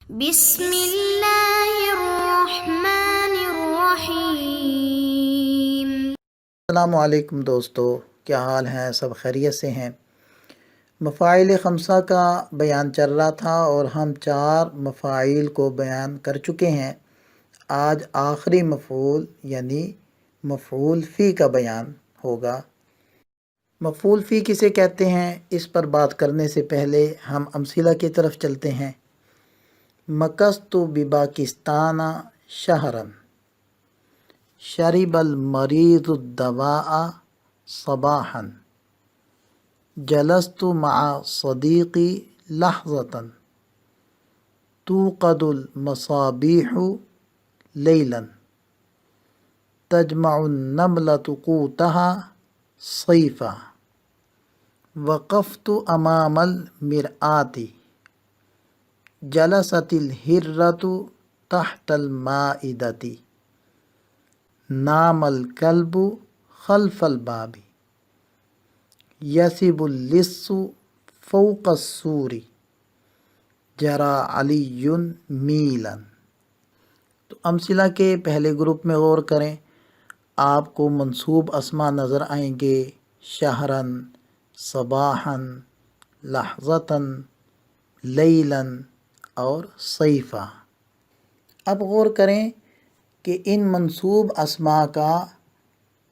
بسم اللہ الرحمن الرحیم۔ السلام علیکم دوستو، کیا حال ہیں؟ سب خیریت سے ہیں؟ مفاعیل خمسہ کا بیان چل رہا تھا اور ہم 4 مفاعیل کو بیان کر چکے ہیں۔ آج آخری مفعول یعنی مفعول فی کا بیان ہوگا۔ مفعول فی کسے کہتے ہیں، اس پر بات کرنے سے پہلے ہم امثلہ کی طرف چلتے ہیں۔ مکثت بپاکستان شہرا، شرب المریض الدواء صباحا، جلست مع صدیقی لحظة، توقد المصابیح لیلا، تجمع النملة قوتها صیفا، وقفت امام المرآة، جلست الحرة تحت المائدة، نام الکلب خلف الباب، یسب اللص فوق السور، جرى علی میلا۔ تو امثلہ کے پہلے گروپ میں غور کریں۔ آپ کو منصوب اسما نظر آئیں گے، شہرن، صباحن، لحظتاً، لیلاً اور صیفہ۔ اب غور کریں کہ ان منصوب اسماء کا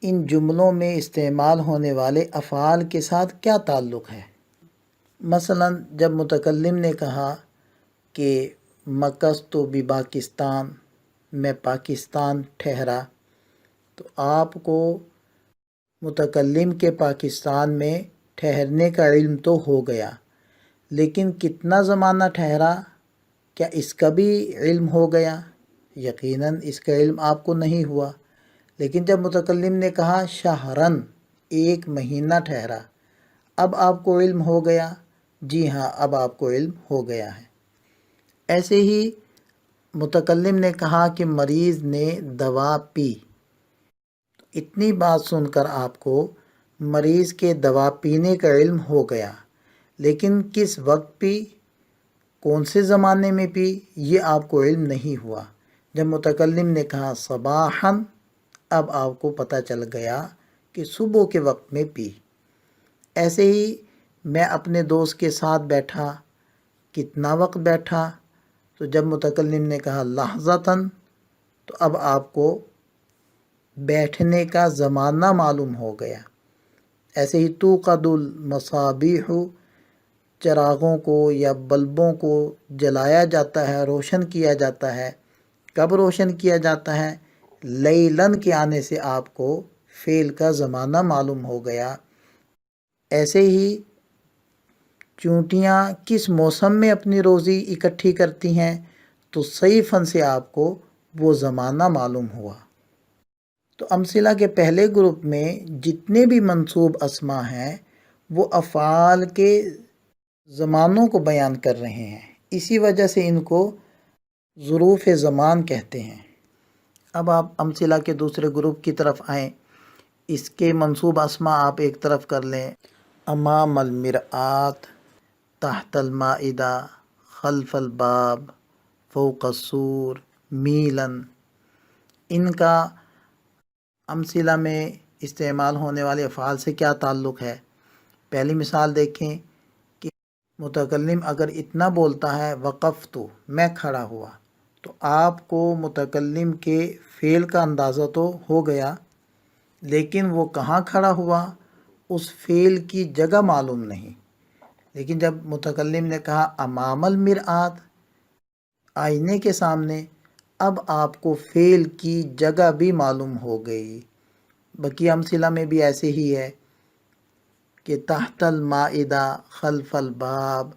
ان جملوں میں استعمال ہونے والے افعال کے ساتھ کیا تعلق ہے۔ مثلا جب متکلم نے کہا کہ مکثت بپاکستان، میں پاکستان ٹھہرا، تو آپ کو متکلم کے پاکستان میں ٹھہرنے کا علم تو ہو گیا، لیکن کتنا زمانہ ٹھہرا، کیا اس کا بھی علم ہو گیا؟ یقیناً اس کا علم آپ کو نہیں ہوا۔ لیکن جب متکلم نے کہا شہرن، 1 مہینہ ٹھہرا، اب آپ کو علم ہو گیا؟ جی ہاں، اب آپ کو علم ہو گیا ہے۔ ایسے ہی متکلم نے کہا کہ مریض نے دوا پی، اتنی بات سن کر آپ کو مریض کے دوا پینے کا علم ہو گیا، لیکن کس وقت پی، کون سے زمانے میں پی، یہ آپ کو علم نہیں ہوا۔ جب متکلم نے کہا صباحاً، اب آپ کو پتہ چل گیا کہ صبح کے وقت میں پی۔ ایسے ہی میں اپنے دوست کے ساتھ بیٹھا، کتنا وقت بیٹھا، تو جب متکلم نے کہا لحظتاً، تو اب آپ کو بیٹھنے کا زمانہ معلوم ہو گیا۔ ایسے ہی توقد المصابیح، چراغوں کو یا بلبوں کو جلایا جاتا ہے، روشن کیا جاتا ہے۔ کب روشن کیا جاتا ہے؟ لیلن کے آنے سے آپ کو فعل کا زمانہ معلوم ہو گیا۔ ایسے ہی چونٹیاں کس موسم میں اپنی روزی اکٹھی کرتی ہیں، تو صیفاً سے آپ کو وہ زمانہ معلوم ہوا۔ تو امثلہ کے پہلے گروپ میں جتنے بھی منصوب اسماء ہیں وہ افعال کے زمانوں کو بیان کر رہے ہیں، اسی وجہ سے ان کو ظروف زمان کہتے ہیں۔ اب آپ امثلہ کے دوسرے گروپ کی طرف آئیں۔ اس کے منصوب اسماء آپ ایک طرف کر لیں، امام المرآت، تحت المائدہ، خلف الباب، فوق السور، میلاً۔ ان کا امثلہ میں استعمال ہونے والے افعال سے کیا تعلق ہے؟ پہلی مثال دیکھیں کہ متکلم اگر اتنا بولتا ہے وقفت، میں کھڑا ہوا، تو آپ کو متکلم کے فعل کا اندازہ تو ہو گیا، لیکن وہ کہاں کھڑا ہوا، اس فعل کی جگہ معلوم نہیں۔ لیکن جب متکلم نے کہا امام المرآت، آئینے کے سامنے، اب آپ کو فعل کی جگہ بھی معلوم ہو گئی۔ بقیہ امثلہ میں بھی ایسے ہی ہے کہ تحت المائدہ، خلف الباب،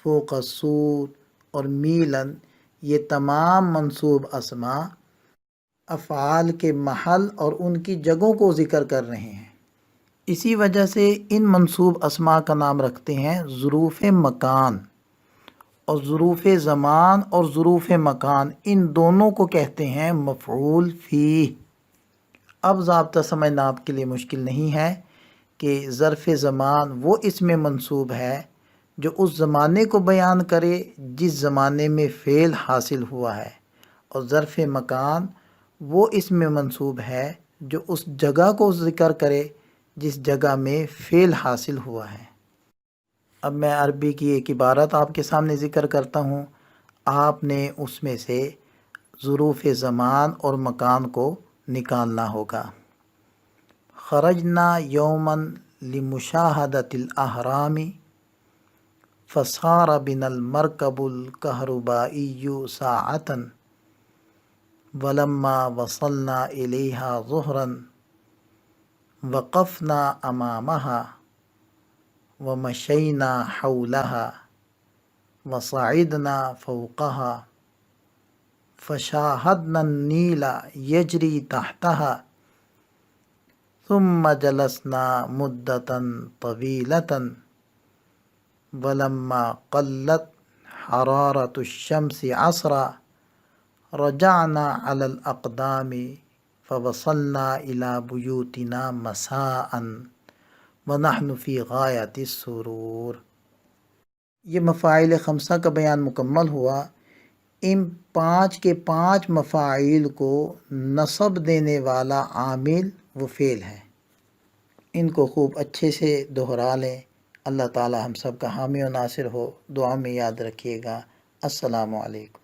فوق السور اور میلاً، یہ تمام منصوب اسماء افعال کے محل اور ان کی جگہوں کو ذکر کر رہے ہیں۔ اسی وجہ سے ان منصوب اسماء کا نام رکھتے ہیں ظروف مکان، اور ظروف زمان اور ظروف مکان ان دونوں کو کہتے ہیں مفعول فی۔ اب ضابطہ سمجھنا آپ کے لیے مشکل نہیں ہے کہ ظرف زمان وہ اسم منصوب ہے جو اس زمانے کو بیان کرے جس زمانے میں فعل حاصل ہوا ہے، اور ظرف مکان وہ اس میں منصوب ہے جو اس جگہ کو ذکر کرے جس جگہ میں فعل حاصل ہوا ہے۔ اب میں عربی کی ایک عبارت آپ کے سامنے ذکر کرتا ہوں، آپ نے اس میں سے ظروف زمان اور مکان کو نکالنا ہوگا۔ خرجنا یوماً لمشاہدۃ الاہرام فصار بنا المرکب الکہربائی ساعۃً ولما وصلنا الیہا ظہرا وقفنا امامہا ومشینا حولہا وصعدنا فوقہا فشاہدنا النیل یجری تحتہا ثم جلسنا مدة طویلة ولما قلت حرارة الشمس عصرا رجعنا على الأقدام فوصلنا إلى بيوتنا مساء ونحن في غاية السرور۔ یہ مفاعل خمسہ کا بیان مکمل ہوا۔ ان 5 کے 5 مفاعیل کو نصب دینے والا عامل وہ فعل ہے۔ ان کو خوب اچھے سے دہرا لیں۔ اللہ تعالی ہم سب کا حامی و ناصر ہو۔ دعا میں یاد رکھیے گا۔ السلام علیکم۔